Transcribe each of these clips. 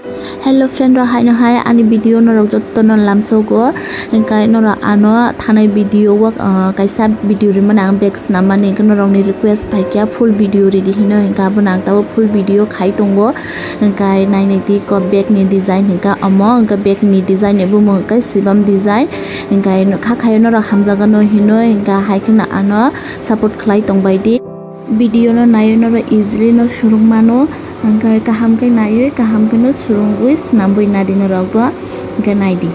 Hello friend ro hai no hai ani video no rok jotto non lamso go kai no ro ano thanai video wak kaisa video ri mana bex namani no rok ni request pai kya full video ri di hino ka bana ta full video khai tongo kai nai nei ti ko bag ni design ka amo ka bag ni design ne bu mo kai sibam design kai no kha khai no ro hamjaga no hino ka hai khna ano support khlai tong bai di video no nayo no easily no surung mano angkai kaham kai nayo kaham kai no surung guis namboi nadino rogwa ga naidi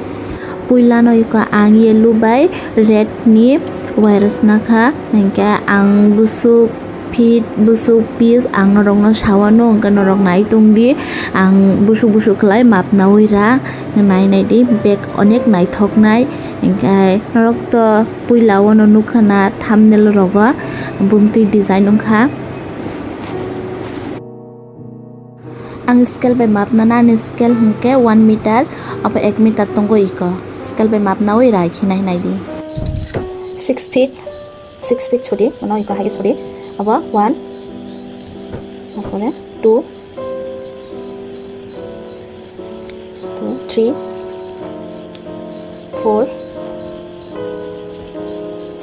puila no iko ang yellow by red ni virus nakha angka ang busuk fit busuk piece ang no rong no sawano angka no rong nai tungdi ang busuk busuk klai map nawai ra nai nai di bag onek nai thok nai angkai norok to puila wono nukhana thumbnail roga bumti design ongkha ang scale by map nana ni scale hingke 1 meter apa 1 meter tonggo iko scale by map nawai rai khinai nai di 6 feet chodi mano iko hagi chodi apa 1 apore 2 3 4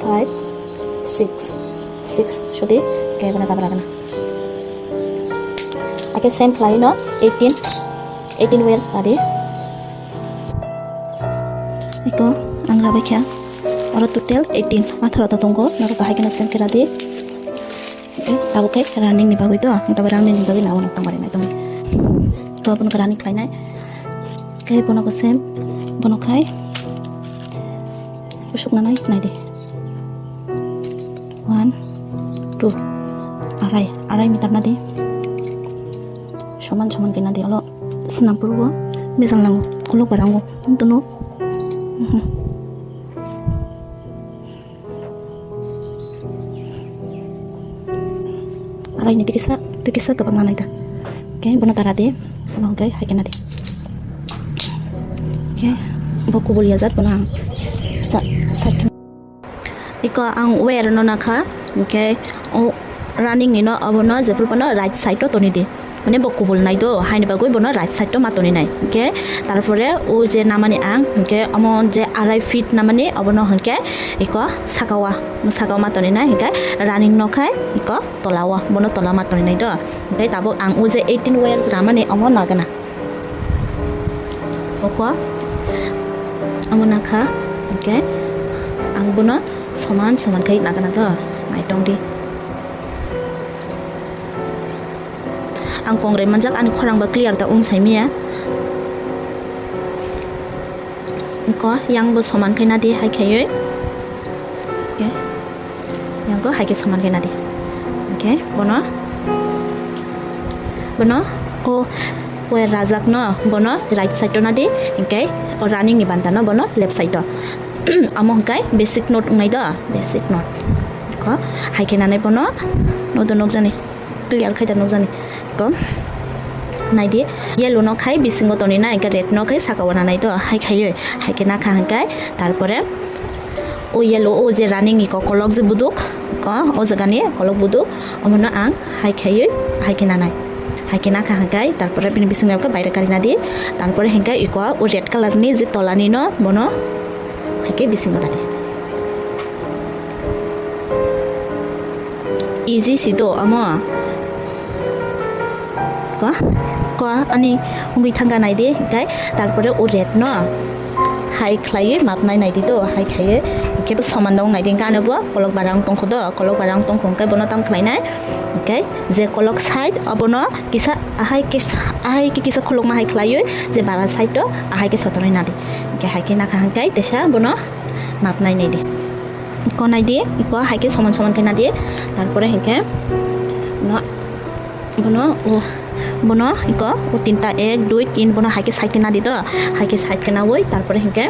5 6 chodi kaya bana tabra kana Ake same fly no 18 wears tadi iko angla bakya oro total 18 athara ta tonggo naro bahai kana same kera di abo ke running ni bagoi to nta running ni bagoi na ono tangare nai tong to apun ka running fly nai kai bono ko same bono khai usuk na nai di 1 2 arai meter na di soman kena dia lo senam puluh misal lang kuluk barangku untuk no arai ni tikisa kapan ita okay bono tarade bono okay hai kena dia okay boku boleh azat bono sa iko ang wear no nakha okay o running ni no abono jepur bono right side to toni di মানে বকুবল নাই তো হাইনি বাগৈ বনো right side তো মাতনি নাই ওকে তারপরে ও যে নামানি আং ওকে আমন যে আড়াই ফিট নামানি অবন হকে ইক সাকাওয়া মাতনি নাই হিকাই রানিং নখাই ইক তলাওয়া বনো তলা মাতনি নাই তো ওকে তাবো আং ও যে 18 ওয়ার্স রামানি অমন নাগানা ওক আমন নাখা ওকে আং বনো সমান খাই নাগানা তো নাইটং দি ang kongre manjak ani khorang ba clear ta sai mia ko yang bo soman kaina di hai khaye okay yang ko hai ke soman kaina di okay bono o we rajak no bono right side na di okay o running ni banta no bono left side among kai basic note ngai da basic note ko hai ke na nai bono no do nok jani clear khai da nok jani ko nai di yellow no khai bisingo toni na enka red no khai sakawana nai to hai khaiye hai ke na khang kai tarpore o yellow o je running ni ko kolok je buduk ko o jaga ni kolok buduk omono ang hai khaiye hai ke na nai hai ke na khang kai tarpore bini bisingo ka baire kari na di tarpore henka iko o red color ni je tolani no bono hai ke bisingo dadi easy sido amo ko ani ungui thanga nai di kai tarpore o red no hai khlai map nai di to hai khaye ke soman dong nai din kana bo kolok barang tong khodo kolok barang tong khong kai bono tam khlai nai okay je kolok side abono kisa ahai ki kisa kolok ma hai khlai je bara side to ahai ke sotonai na di ke hai ke na khang kai tesa bono map nai di ko nai di ko hai ke soman kai na di tarpore henke no bono iko o tinta 1 2 3 bono haike side ke na di to haike side ke na woi tarpore hinke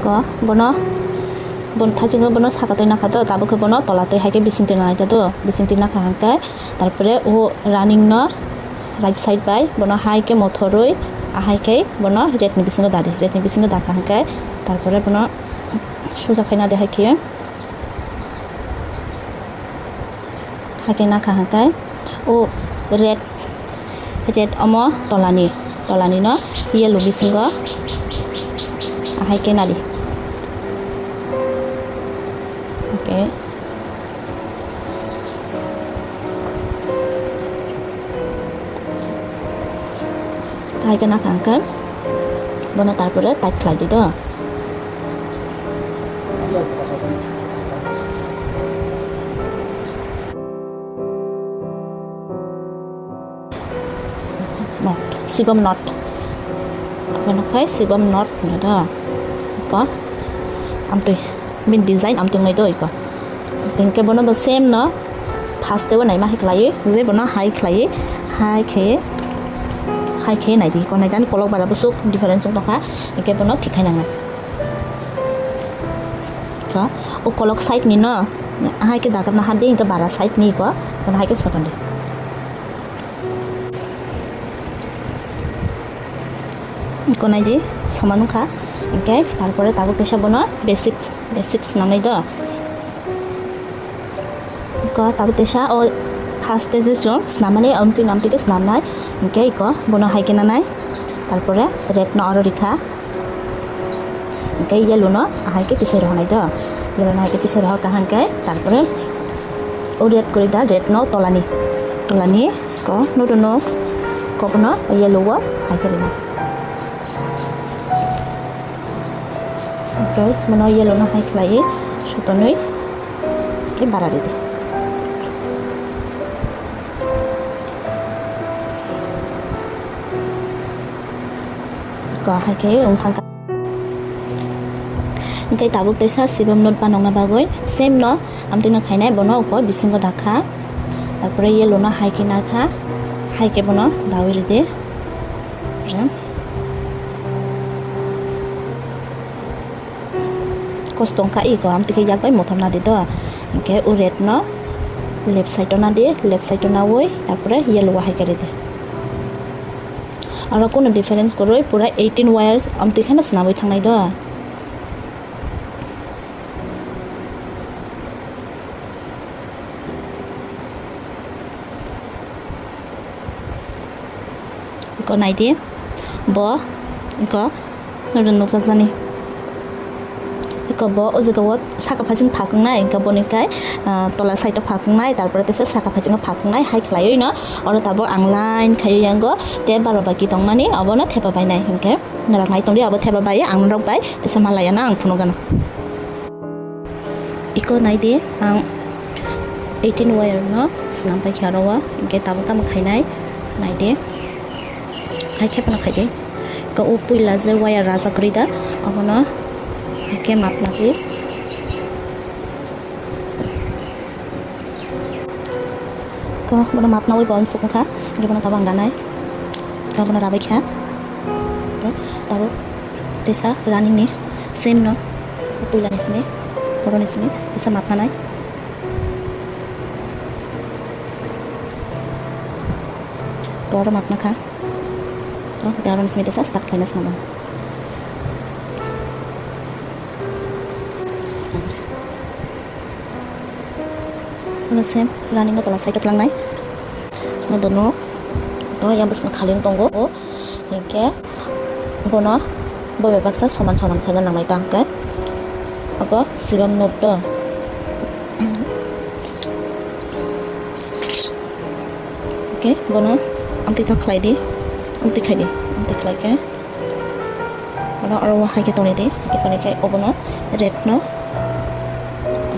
ko bono thajingo bono sakatoi na khato tabo ke bono tolatoi haike bising tina na to bising tina khangka tarpore o running no right side by bono haike mothoroi ahaike bono red ni bisingo da khangka tarpore bono soja khaina de haike hake na khahakai o red omo tolani no yellow bisingo ahai ke nadi okay hai ke na kangkan bono tarpore tight khlai di to not sibam not bono kai sibam not na da ko amtui min design amtui ngai do ko tingke bono ba same no first te nai ma hai khlai je bono hai khe nai di ko nai dan kolok bara busuk difference ong ka ke bono thikai nang ka o kolok side ni no hai ke dagam na ha ding ke bara side ni ko bono hai ke soton de ko nai di somanu kha ke tarpore tabu tesha bono basics namai do ko tabu tesha o first te je so snamane amti namti ke snamnai ke ko bono hai kena nai tarpore red no aro rikha ke yellow no hai ke tisai ro nai do yellow no hai ke tisai ro ka hang ke tarpore o red kori da red no tolani ko no ko bono yellow wa hai ke rina okay bono yellow no hai khlai sotonoi ke bara redi ko hai ke ong thang cái tabuk tesa sibam not panong na bagoi same no amtina khainai bono ko bisingo dakha tarpore yellow no hai ke na kha hai ke bono dawi rede jam kostong ka i ko amtike yakbai mothom na de do ke o red no left side na de left side na woi tarpore yellow hai ke rede aro kono difference koroi pura 18 wires amtike na snamoi thangnai do ko nai di bo ko no nok jani ko bo o jaga wat saka phajing phakungnai ka boni kai tola side phakungnai tarpore tesa saka phajing phakungnai hai khlaioi no oro tabo angline khayo yango te baro baki tongmani abono thepa bai nai hinke narak nai tongri abo thepa bai ang rok bai tesa malaya na ang phuno gano iko nai di ang 18 wire no snam pai kharawa hinke tabo tam khainai nai di hai ke pana khaide ko upuila je wire raja krida abono ke map lagi ko bono map na oi bon sukha kha ge bono tabang danai ka bono rabai kha ke tabo tesa running ni same no upuila nisme poro nisme tesa map nanai ko map na kha daron sini desa start minus nama. Ono same running tola sai katlang nai. Na dono to yang bus na khaling tonggo o hingke bono bobe baksa soman khana nang nai tangke. Apa sibam not to. Okay, bono amti to khlai di. Amti khlai ke bono aro hai ke toni di ke pani ke obono red no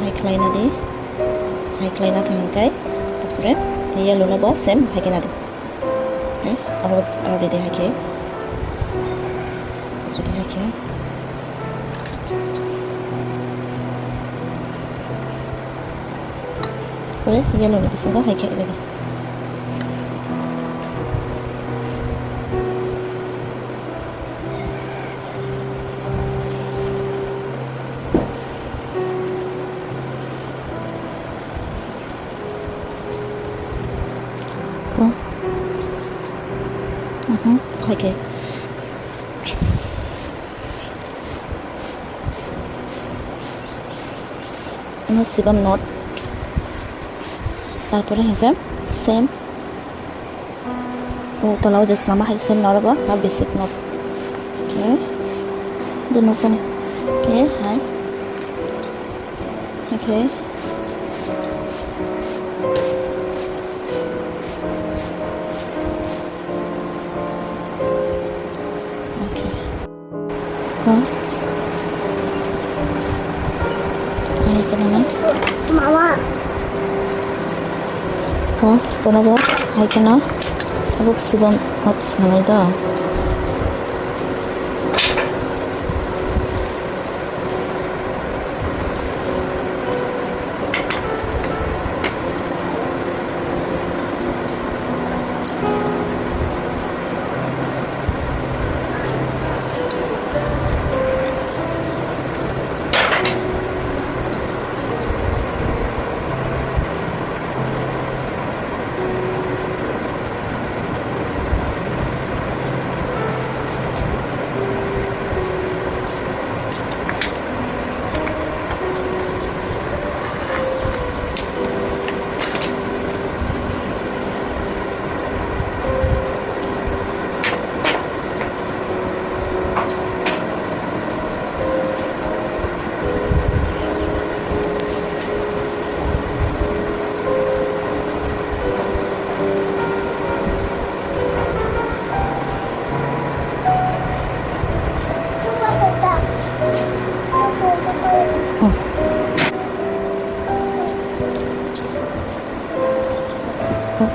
hai khlai na di hai khlai na thang kai tapore yellow no bo same hai ke na di aro de hai ke pore yellow no bisinga hai ke re Okay. Ano sibam not. Tarpore hingke same tolaw just nama hai sem norogo na basic not. Okay. The notes on it. Okay, hi. Okay. Okay. Go. Hai cái nào Mama. Go. Bono go. Hai cái nó. Sabuk sibam notes namai do.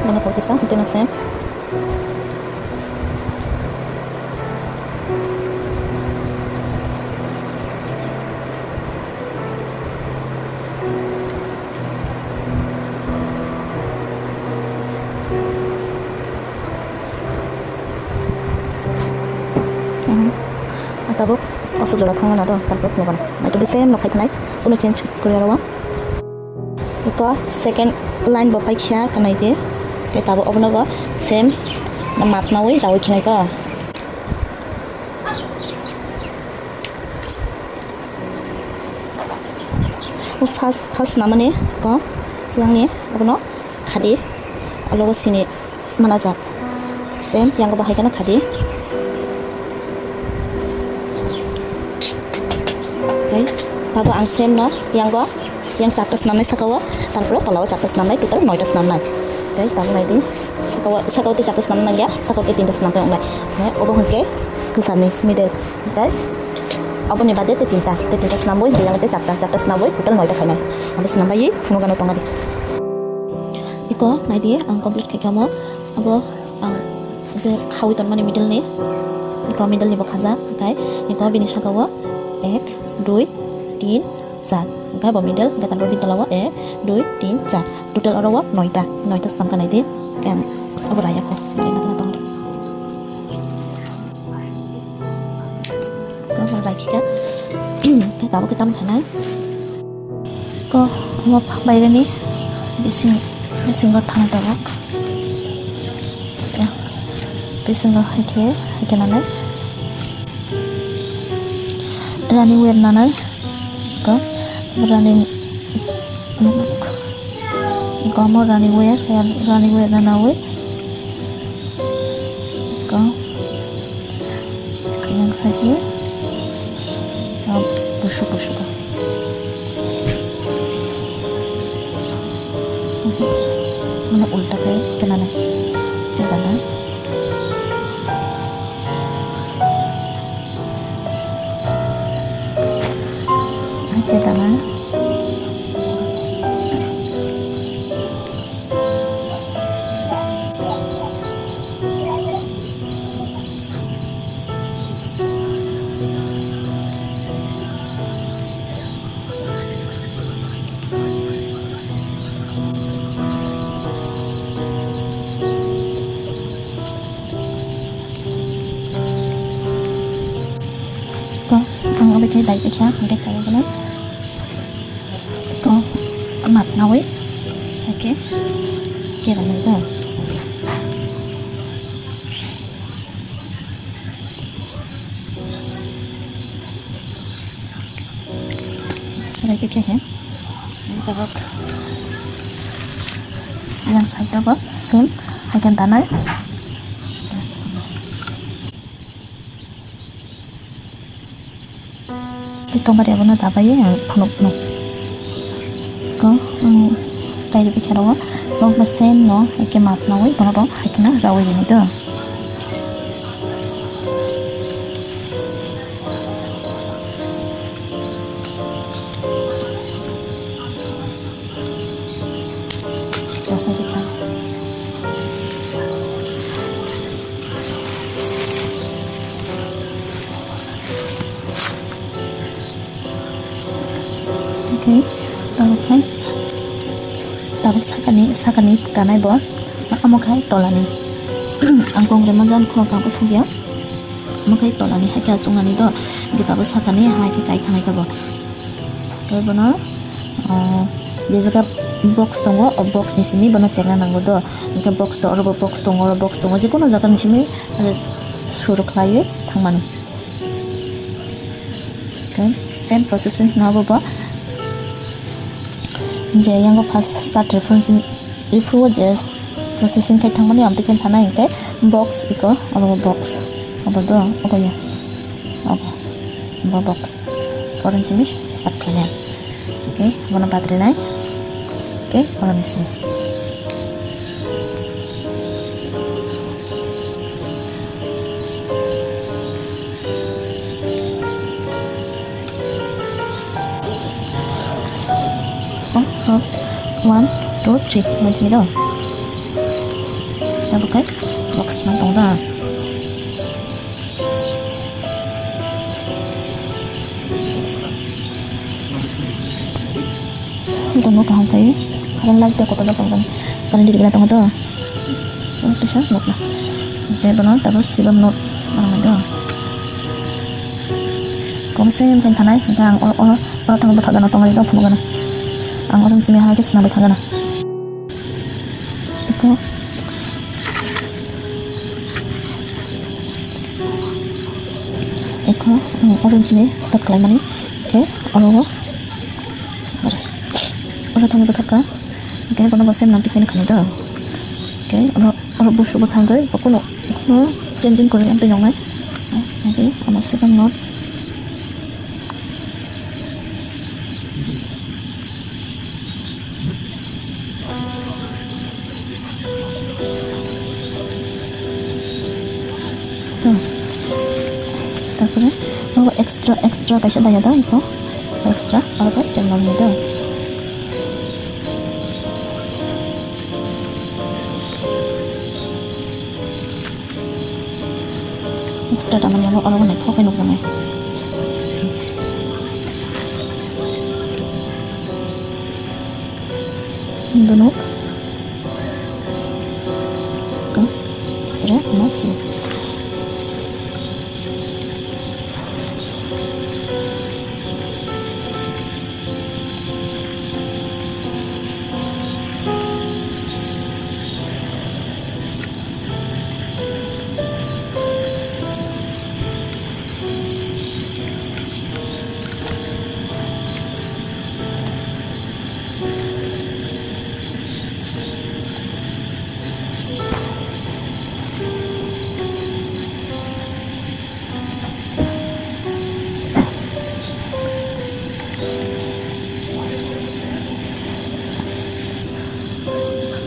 Mana kau tisah itu nasi. Tabuk, osu jola thang na to, tabuk nogan. Itu di same nokai thanai, puno change kuri arawa. Iko second line bapai kya kanai de. Kita tabuk obno go same na mat na wei rawi khinai ko. First namanya ko yang ni obno khadi alogo sini mana jat. Same yang ko bahai kana khadi. Okay, tabu ang same no yang go yang chatas namnai sakawa tarpore tolawa chatas namnai total 9 ta namnai. Okay, tabu nai di sakawa ti chatas namnai ya sakawa ti 3 ta namnai ongnai. Okay, obo hangke kesani middle. Okay, obo ni bade ti 3 ta namoi yang te chatas namoi total 9 ta khainai. Habis nambai funo gano tongari. Iko nai di ang complete kekamo abo ang je khawi tan mani middle ni iko middle ni bo khaja. Okay, iko bini sakawa 1 2 3 4 okay bo middle ga tan bin talawa 1 2 3 4 total arawa 9 ta sam kanai de kan abraya ko nai na tong ka ma lai kika ka tabu ka tam thanai ko mo bayre ni bising ga thana tabak ya bising ga hake nanai running wear nanai ko running gomo running wear nanawe ko yang saya busuk ka mana ulta kayak kenana kenana kita na ang abis ni dai pecha angkat tahu kan ko mat nawi oke kira na ito dai pecha kan tabak yang saya tabak same akan tanai tongkat ya benar apa ya punuk no ko kayak bicara wa bang mesin no eke mat no wi kono bang hakina rawi ini tuh oke tahu kan tahu sakani kanai bo amokai tolani angkong remajan kono kaku sogya amokai tolani hakya sungani do kita bo sakani hai kai thanai tabo to bono je jaga box tongo box ni sini bono chekna nango do nika box to oro box tongo je kono jaga ni sini suru khlaiye thangmani okay same processing na bo je yang first start referencing before just processing kai thangmani amte ken thana ingke box iko oro box obo ya obo box koran sini start kalian oke mana baterai naik oke koran sini one two three macam itu kita buka box nantong dah itu mau kahang kai karena lagi aku tak tahu karena di belakang itu itu sah nuk lah oke benar terus sibam nuk mana itu kau mesti yang tanai yang orang tangguh bertahan nantong itu apa bukan ang orang sini harus nabi thagana eko orang sini start kelai mani oke orang tangguh bertahan oke kono basem nanti kini kani dah oke orang busu bertahan gay kono janjin kore yang penyong ay nanti amat sekam not তারপরে extra kaisa daya da iko extra apa semnon itu extra taman yang orang naik kok enok sama donok kan kira masih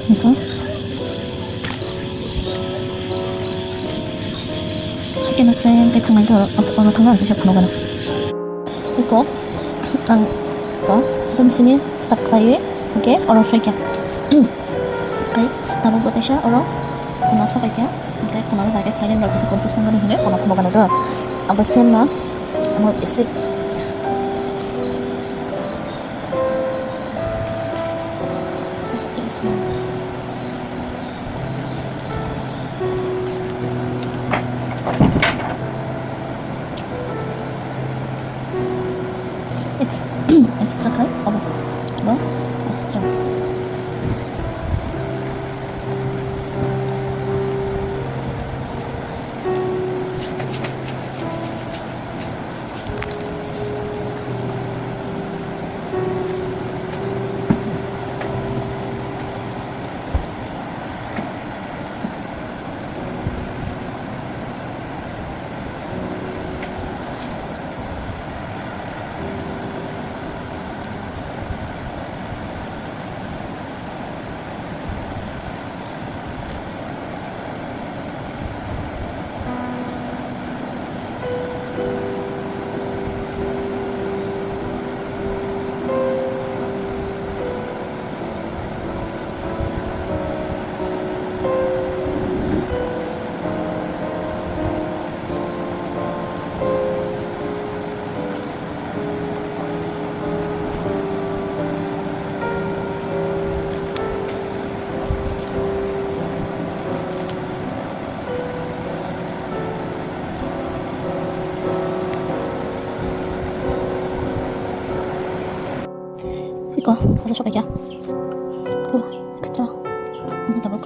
iko kena sen ke thangai to orang thangan ke phano gana iko ang ko rum sini start khai oke orang saya oke tabu botesha orang masuk aja oke kono lagi kalian berarti bisa kompos nang ngene kono phano gana to abasen na amor isi extra kai apa extra Aro sopai kya. Extra. Ini tabuk.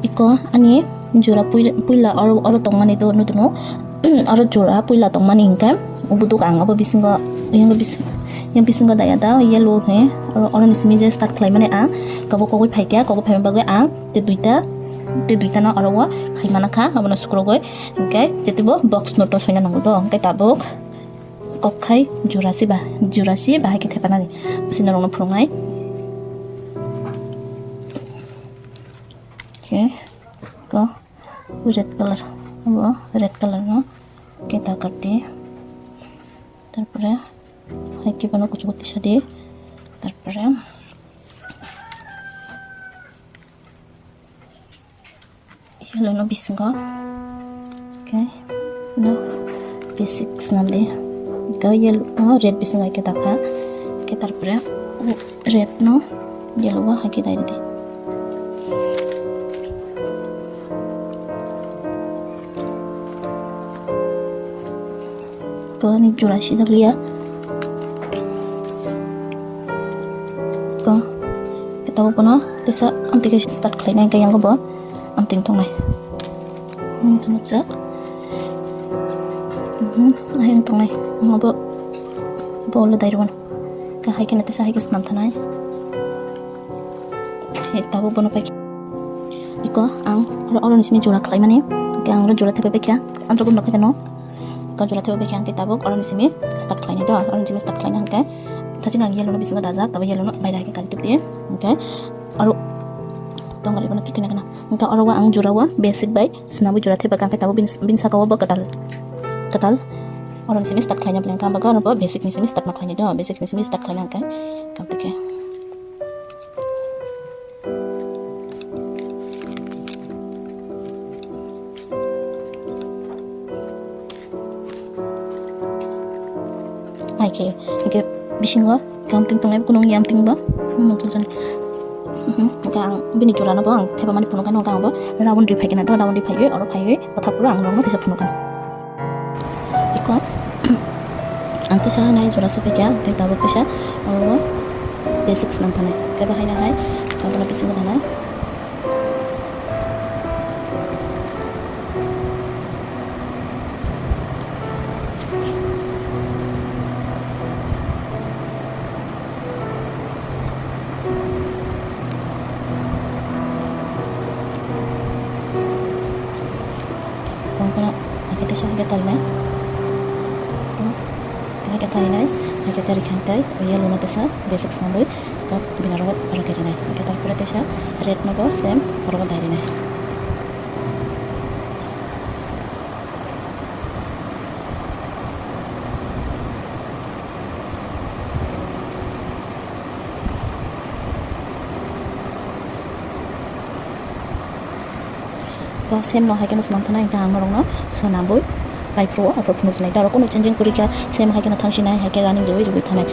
Iko ani jura puila oro tongmani to nutuno oro jura puila tongmani ingka ubutuk ang apa bisingo yang bisingo daya da yellow he oro nismi je start klai mane a kabo kogoi phaikya kogo phai bagoi a te duita na oro wa khai mana kha abona sukrogoi ingka jetibo box noto soina nango do ingka tabok kokai jurasi bah ke thepanani bisina rongno phrongai. Okay, go red color, वो red color ना kita करते तारपरे high के बनो कुछ बोलते शादी तारपरे ये लोनो बिसंगा okay no basics नाम दे का ये red बिसंगा kita था के तारपरे red no yellow वा हाई के दायरे दे ni jurasi jaglia ko kita bono desa amti ke start khlainai ka yang bo amting tongai tongjak ayang tongai ngabo bolo dairwan ka hai ke natesa hai ke snam thanai kita bono pai iko ang oro nismi jura khlai mane ka ang jura thebe kya antro gun nakhe no kau jual tiap bagian kita buk orang di sini start line itu orang di sini start line angka tadi nggak yellow bisa nggak dazak tapi yellow bayar lagi kali itu dia oke aru tong kali mana tikin kena angka orang wa ang jurawa basic bay senabu jual tiap bagian kita buk bin sakawa buk ketal orang di sini start line nya belakang bagai orang buk basic di sini start line itu basic di sini start line angka kamu tikin Oke, bisingo, kamu tinggal kunung yam tinggal, nongcon, kang bini curana bang, tiap mani punukan orang bang, rawon di pagi nanti rawon di pagi, orang pagi, patah pulang, orang tidak punukan. Iko, anti saya naik jura supaya kita tahu pesha, orang basics nanti naik, kayak bahaya naik, kalau nak bisingo naik. Kita harga kalai, harga kalai, harga kari kantai, ya luna tesa basics namboy, kau bina rawat orang kari nai, kita terpura tesa red nago same orang dari nai. Kau same no harga nas nonton nai dah orang no senamboy. Lai pro atau penus lai daro kono changing kurika same hai kana thangsi nai hai ke running rewi thanai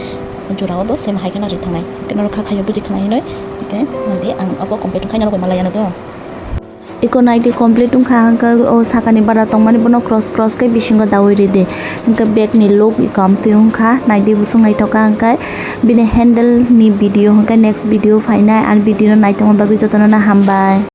jurawa bo same hai kana ri thanai kana kha khayo buji khanai noi okay maldi ang abo complete khaina ro malaya na do iko nai ke complete ung kha ka o sakani bara tongmani bono cross ke bisingo dawi ri de ka back ni log ikam tiung kha nai di busung nai thoka angkai bine handle ni video hangkai next video fainai an video nai tong bagi jotona na hambai.